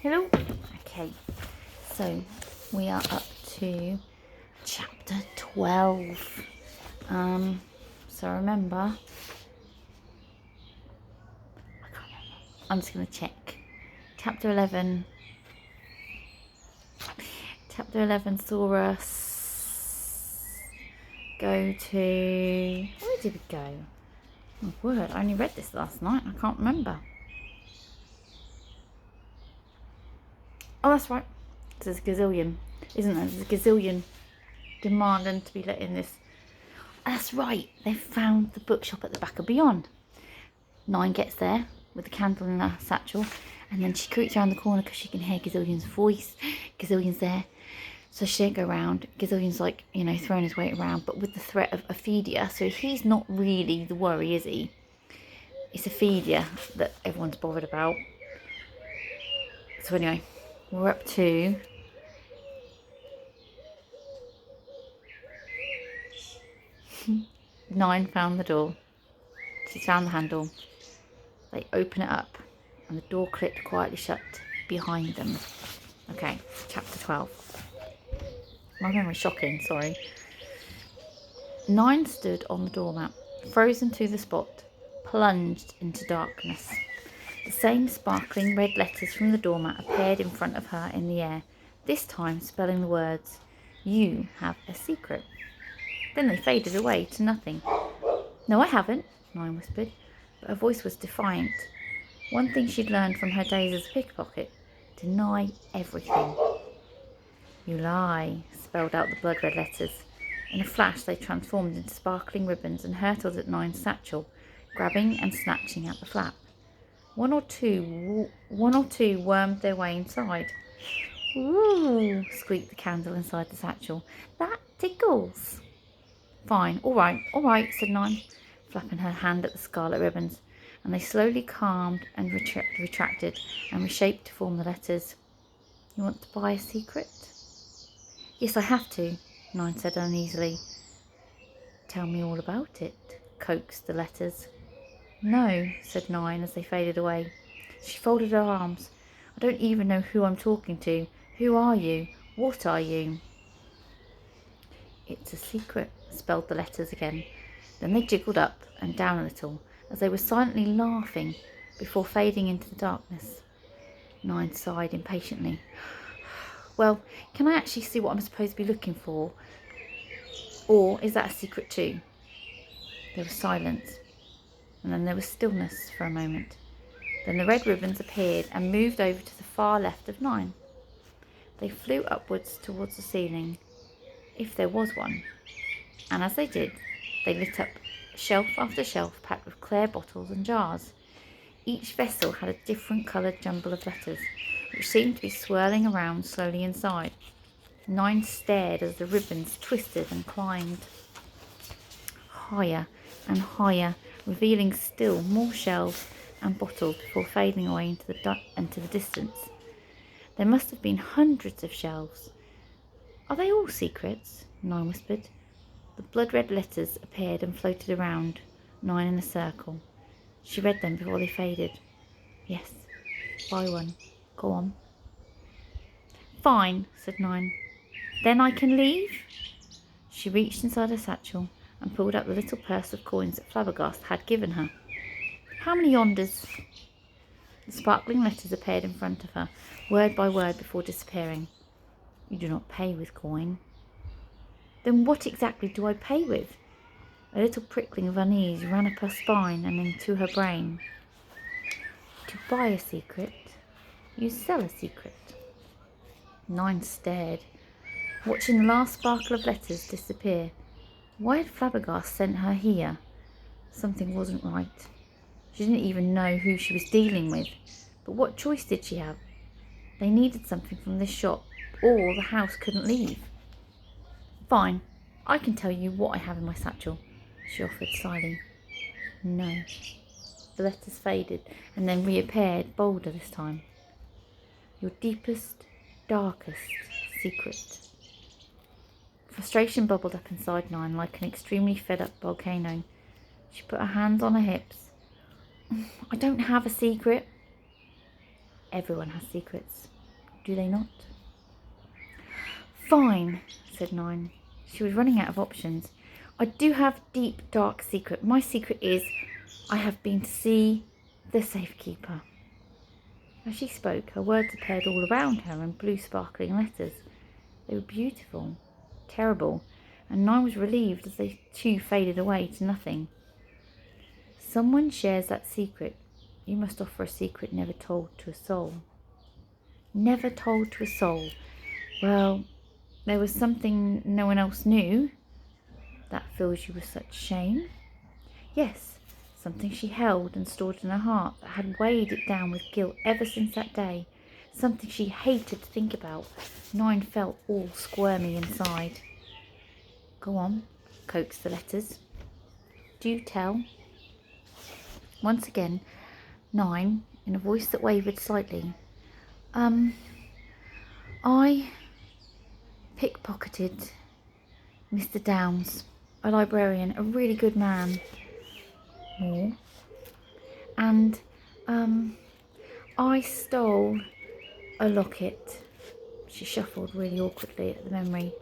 Hello. Okay, so we are up to chapter 12. So remember, I'm just going to check. Chapter 11 saw us go to... Where did we go? Oh, word, I only read this last night. I can't remember. Oh, that's right. There's a gazillion, isn't there? There's a gazillion demanding to be let in this. That's right. They found the bookshop at the back of Beyond. 9 gets there with the candle in her satchel, and then she creeps around the corner because she can hear Gazillion's voice. Gazillion's there. So she don't go around. Gazillion's like, throwing his weight around, but with the threat of Ophelia. So he's not really the worry, is he? It's Ophelia that everyone's bothered about. So anyway, we're up to... Nine found the door. She's found the handle. They open it up, and the door clicked quietly shut behind them. Okay, chapter 12. My memory's shocking, sorry. 9 stood on the doormat, frozen to the spot, plunged into darkness. The same sparkling red letters from the doormat appeared in front of her in the air, this time spelling the words, "You have a secret." Then they faded away to nothing. "No, I haven't," 9 whispered, but her voice was defiant. One thing she'd learned from her days as a pickpocket: deny everything. "You lie," spelled out the blood-red letters. In a flash they transformed into sparkling ribbons and hurtled at 9's satchel, grabbing and snatching at the flap. One or two wormed their way inside. "Ooh," squeaked the candle inside the satchel. "That tickles." "Fine, all right," said 9, flapping her hand at the scarlet ribbons, and they slowly calmed and retracted and reshaped to form the letters. "You want to buy a secret?" "Yes, I have to," 9 said uneasily. "Tell me all about it," coaxed the letters. "No," said 9 as they faded away. She folded her arms. "I don't even know who I'm talking to. Who are you? What are you?" "It's a secret," spelled the letters again. Then they jiggled up and down a little, as they were silently laughing, before fading into the darkness. 9 sighed impatiently. "Well, can I actually see what I'm supposed to be looking for? Or is that a secret too?" There was silence, and then there was stillness for a moment. Then the red ribbons appeared and moved over to the far left of 9. They flew upwards towards the ceiling, if there was one, and as they did, they lit up shelf after shelf packed with clear bottles and jars. Each vessel had a different coloured jumble of letters, which seemed to be swirling around slowly inside. 9 stared as the ribbons twisted and climbed higher and higher, revealing still more shelves and bottles before fading away into the distance. There must have been hundreds of shelves. "Are they all secrets?" 9 whispered. The blood-red letters appeared and floated around 9 in a circle. She read them before they faded. "Yes, buy one. Go on." "Fine," said 9. "Then I can leave?" She reached inside her satchel and pulled out the little purse of coins that Flabbergast had given her. "How many yonders?" The sparkling letters appeared in front of her, word by word, before disappearing. "You do not pay with coin." "Then what exactly do I pay with?" A little prickling of unease ran up her spine and into her brain. "To buy a secret, you sell a secret." 9 stared, watching the last sparkle of letters disappear. Why had Flabbergast sent her here? Something wasn't right. She didn't even know who she was dealing with, but what choice did she have? They needed something from this shop, or the house couldn't leave. "Fine, I can tell you what I have in my satchel," she offered slyly. "No." The letters faded and then reappeared, bolder this time. "Your deepest, darkest secret." Frustration bubbled up inside 9 like an extremely fed-up volcano. She put her hands on her hips. "I don't have a secret." Everyone has secrets, do they not? Fine, said 9. She was running out of options. I do have a deep, dark secret. My secret is I have been to see the safekeeper. As she spoke, her words appeared all around her in blue sparkling letters. They were beautiful, terrible, and 9 was relieved as they too faded away to nothing. Someone shares that secret. You must offer a secret never told to a soul. Never told to a soul. Well, there was something no one else knew. That fills you with such shame? Yes, something she held and stored in her heart that had weighed it down with guilt ever since that day. Something she hated to think about. 9 felt all squirmy inside. Go on, coaxed the letters. Do tell. Once again, 9, in a voice that wavered slightly. I pickpocketed Mr. Downs, a librarian, a really good man. More. And, I stole a locket. She shuffled really awkwardly at the memory.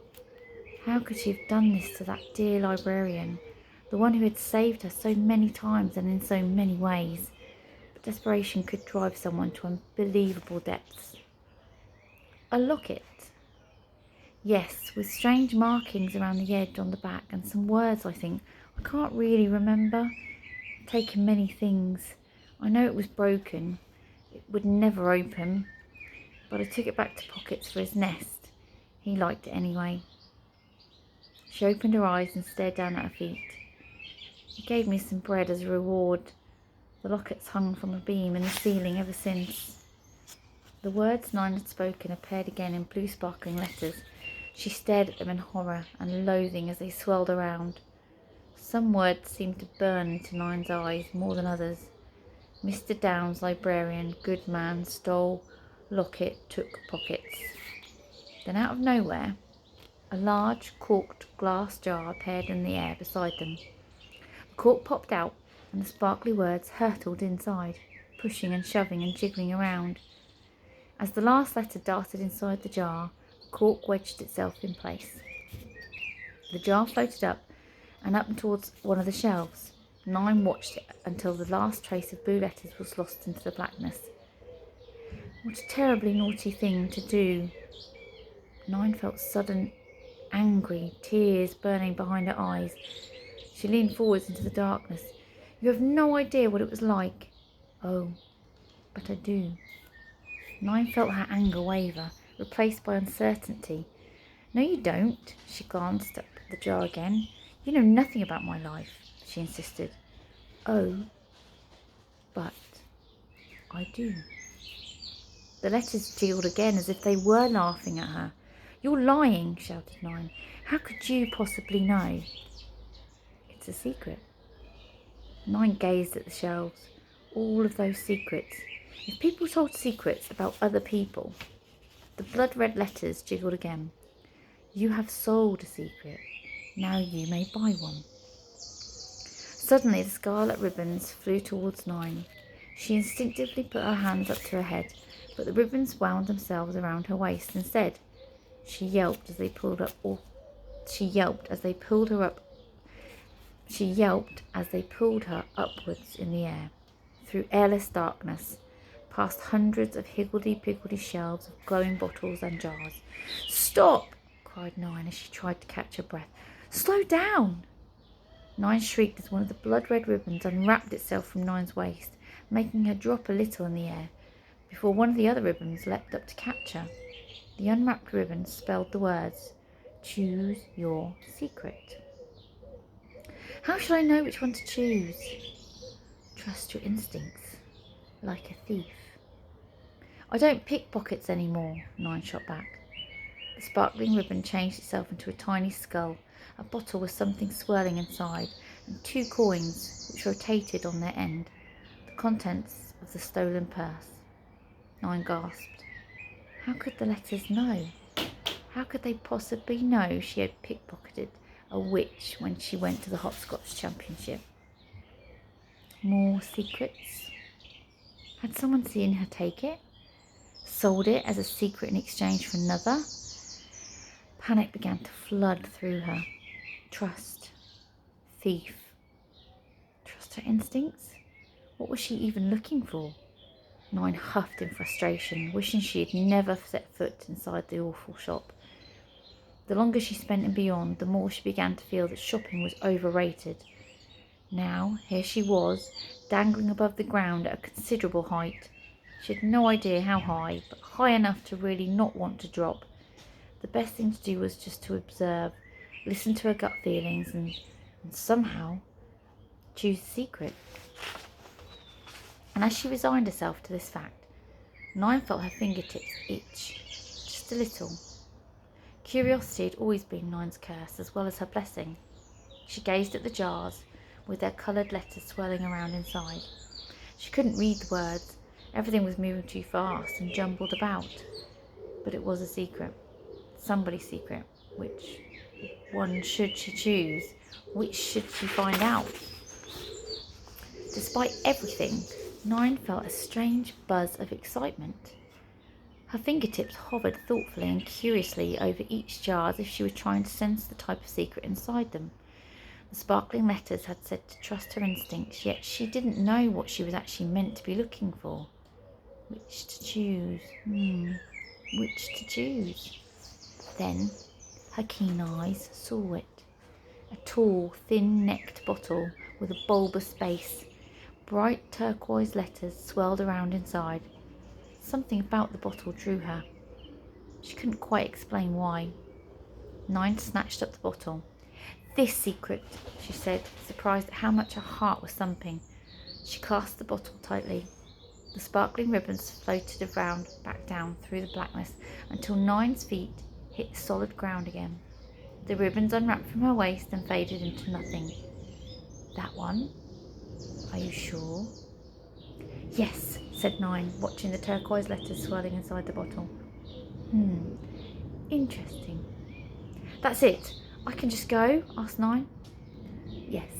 How could she have done this to that dear librarian, the one who had saved her so many times and in so many ways? But desperation could drive someone to unbelievable depths. A locket. Yes, with strange markings around the edge on the back and some words, I think. I can't really remember. Taken many things. I know it was broken. It would never open. But I took it back to Pockets for his nest. He liked it anyway. She opened her eyes and stared down at her feet. He gave me some bread as a reward. The lockets hung from a beam in the ceiling ever since. The words 9 had spoken appeared again in blue sparkling letters. She stared at them in horror and loathing as they swirled around. Some words seemed to burn into 9's eyes more than others. Mr. Downs, librarian, good man, stole, locket, took Pockets. Then out of nowhere, a large corked glass jar appeared in the air beside them. The cork popped out and the sparkly words hurtled inside, pushing and shoving and jiggling around. As the last letter darted inside the jar, the cork wedged itself in place. The jar floated up and up towards one of the shelves. 9 watched it until the last trace of blue letters was lost into the blackness. What a terribly naughty thing to do. 9 felt sudden, angry, tears burning behind her eyes. She leaned forwards into the darkness. You have no idea what it was like. Oh, but I do. 9 felt her anger waver, replaced by uncertainty. No, you don't. She glanced up at the jar again. You know nothing about my life, she insisted. Oh, but I do. The letters jiggled again as if they were laughing at her. You're lying, shouted 9. How could you possibly know? It's a secret. 9 gazed at the shelves. All of those secrets. If people told secrets about other people. The blood-red letters jiggled again. You have sold a secret. Now you may buy one. Suddenly the scarlet ribbons flew towards 9. She instinctively put her hands up to her head, but the ribbons wound themselves around her waist instead. She yelped as they pulled her upwards in the air, through airless darkness, past hundreds of higgledy-piggledy shelves of glowing bottles and jars. Stop! Cried 9 as she tried to catch her breath. Slow down! 9 shrieked as one of the blood-red ribbons unwrapped itself from 9's waist, making her drop a little in the air, before one of the other ribbons leapt up to catch her. The unwrapped ribbon spelled the words, Choose your secret. How should I know which one to choose? Trust your instincts, like a thief. I don't pick pockets anymore, 9 shot back. The sparkling ribbon changed itself into a tiny skull, a bottle with something swirling inside, and 2 coins which rotated on their end, the contents of the stolen purse. 9 gasped. How could the letters know? How could they possibly know she had pickpocketed a witch when she went to the Hopscotch Championship? More secrets? Had someone seen her take it? sold it as a secret in exchange for another. Panic began to flood through her. Trust. Thief. Trust her instincts? What was she even looking for? 9 huffed in frustration, wishing she had never set foot inside the awful shop. The longer she spent in beyond, the more she began to feel that shopping was overrated. Now, here she was, dangling above the ground at a considerable height. She had no idea how high, but high enough to really not want to drop. The best thing to do was just to observe, listen to her gut feelings, and somehow choose the secret. And as she resigned herself to this fact, 9 felt her fingertips itch, just a little. Curiosity had always been 9's curse as well as her blessing. She gazed at the jars, with their coloured letters swirling around inside. She couldn't read the words. Everything was moving too fast and jumbled about. But it was a secret. Somebody's secret. Which one should she choose? Which should she find out? Despite everything, 9 felt a strange buzz of excitement. Her fingertips hovered thoughtfully and curiously over each jar as if she were trying to sense the type of secret inside them. The sparkling letters had said to trust her instincts, yet she didn't know what she was actually meant to be looking for. Which to choose? Which to choose? Then her keen eyes saw it. A tall, thin-necked bottle with a bulbous base. Bright turquoise letters swirled around inside. Something about the bottle drew her. She couldn't quite explain why. 9 snatched up the bottle. "This secret," she said, surprised at how much her heart was thumping. She clasped the bottle tightly. The sparkling ribbons floated around, back down through the blackness, until 9's feet hit solid ground again. The ribbons unwrapped from her waist and faded into nothing. "That one? Are you sure?" "Yes," said 9, watching the turquoise letters swirling inside the bottle. Interesting. "That's it. I can just go?" asked 9. "Yes."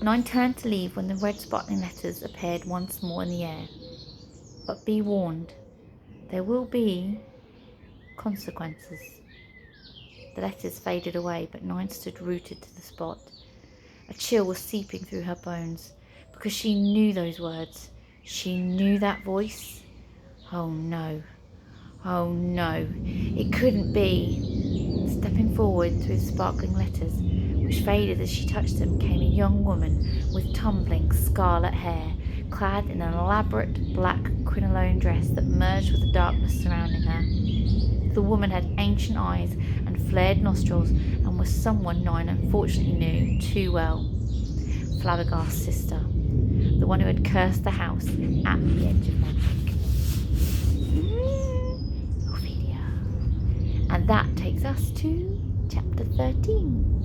9 turned to leave when the red sparkling letters appeared once more in the air. "But be warned, there will be consequences." The letters faded away, but 9 stood rooted to the spot. A chill was seeping through her bones, because she knew those words. She knew that voice. Oh no. Oh no. It couldn't be. Stepping forward through the sparkling letters, which faded as she touched them, came a young woman with tumbling scarlet hair, clad in an elaborate black crinoline dress that merged with the darkness surrounding her. The woman had ancient eyes and flared nostrils and was someone 9 unfortunately knew too well. Flabbergast's sister, the one who had cursed the house at the edge of magic. Ophelia. And that takes us to chapter 13.